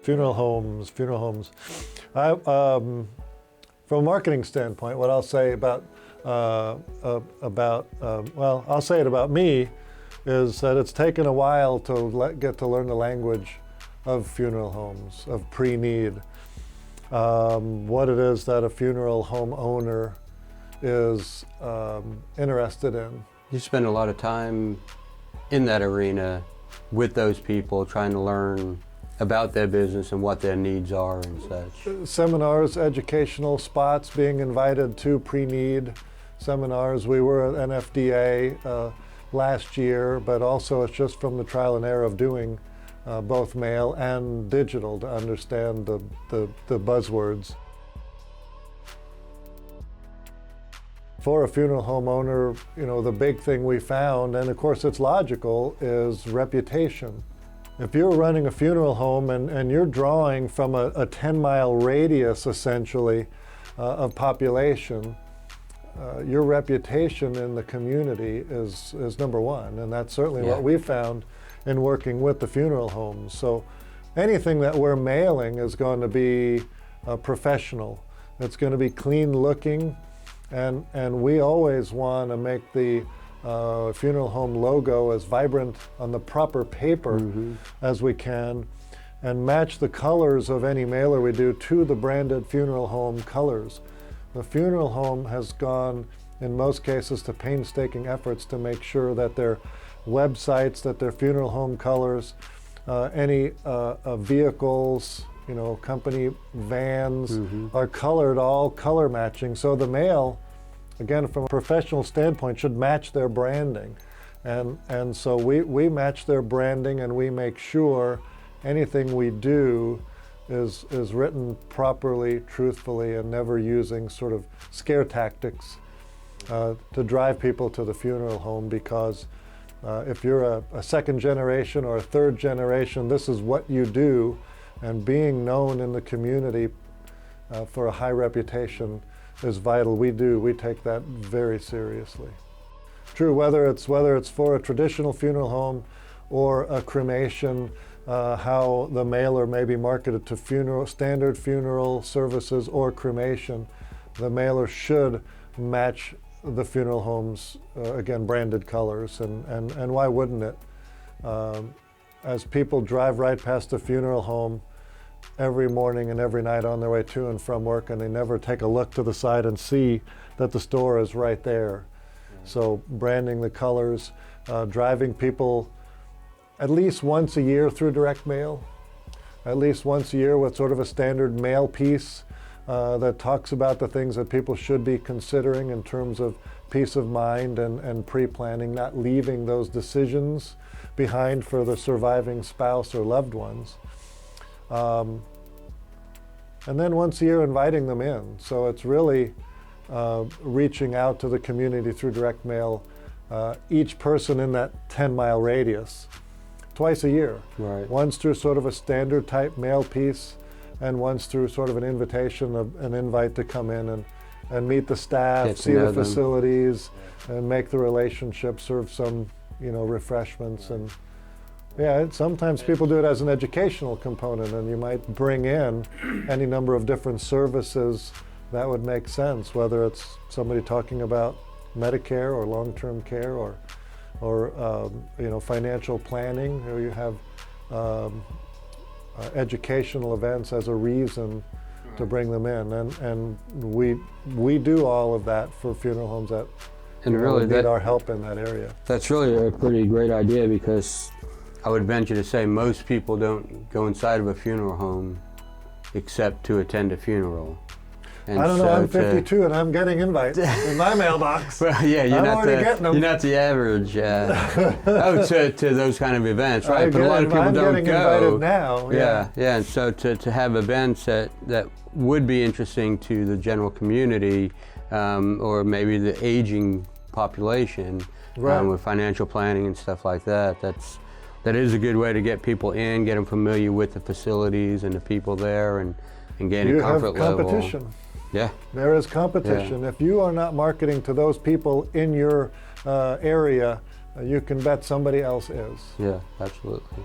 Funeral homes. From a marketing standpoint, what I'll say about I'll say it about me, is that it's taken a while to get to learn the language of funeral homes, of PreNeed, what it is that a funeral home owner is interested in. You spend a lot of time in that arena with those people, trying to learn about their business and what their needs are and such. Seminars, educational spots, being invited to PreNeed seminars. We were at NFDA last year, but also it's just from the trial and error of doing both mail and digital to understand the buzzwords. For a funeral home owner, the big thing we found, and of course it's logical, is reputation. If you're running a funeral home and you're drawing from a 10-mile radius, essentially, of population, your reputation in the community is number one, and that's certainly what we found in working with the funeral homes. So anything that we're mailing is going to be professional. It's going to be clean looking, and we always want to make the funeral home logo as vibrant on the proper paper as we can, and match the colors of any mailer we do to the branded funeral home colors. The funeral home has gone, in most cases, to painstaking efforts to make sure that their websites, that their funeral home colors, any vehicles, company vans are colored, all color matching. So the mail, again, from a professional standpoint, should match their branding. And so we match their branding, and we make sure anything we do is written properly, truthfully, and never using sort of scare tactics to drive people to the funeral home, because if you're a second generation or a third generation, this is what you do, and being known in the community for a high reputation is vital. We take that very seriously. True, whether it's for a traditional funeral home or a cremation, how the mailer may be marketed to standard funeral services or cremation, the mailer should match the funeral home's, again, branded colors, and why wouldn't it? As people drive right past the funeral home every morning and every night on their way to and from work, and they never take a look to the side and see that the store is right there. So branding the colors, driving people at least once a year through direct mail, at least once a year with sort of a standard mail piece that talks about the things that people should be considering in terms of peace of mind and pre-planning, not leaving those decisions behind for the surviving spouse or loved ones. And then once a year inviting them in. So it's really reaching out to the community through direct mail, each person in that 10-mile radius, twice a year. Right. Once through sort of a standard type mail piece, and once through sort of an invitation, an invite to come in and meet the staff, see the facilities, and make the relationship, serve some refreshments. And sometimes people do it as an educational component, and you might bring in any number of different services that would make sense, whether it's somebody talking about Medicare or long-term care or financial planning, or you have educational events as a reason to bring them in, and we do all of that for funeral homes that really need our help in that area. That's really a pretty great idea, because I would venture to say most people don't go inside of a funeral home except to attend a funeral. And I don't know, I'm 52 and I'm getting invites in my mailbox. Well, yeah, you're not the average. To those kind of events, right? But a lot of people don't go. Invited now. Yeah. And so to have events that would be interesting to the general community, or maybe the aging population, with financial planning and stuff like that. That is a good way to get people in, get them familiar with the facilities and the people there, and gain a comfort level. Competition. Yeah. There is competition. Yeah. If you are not marketing to those people in your area, you can bet somebody else is. Yeah, absolutely.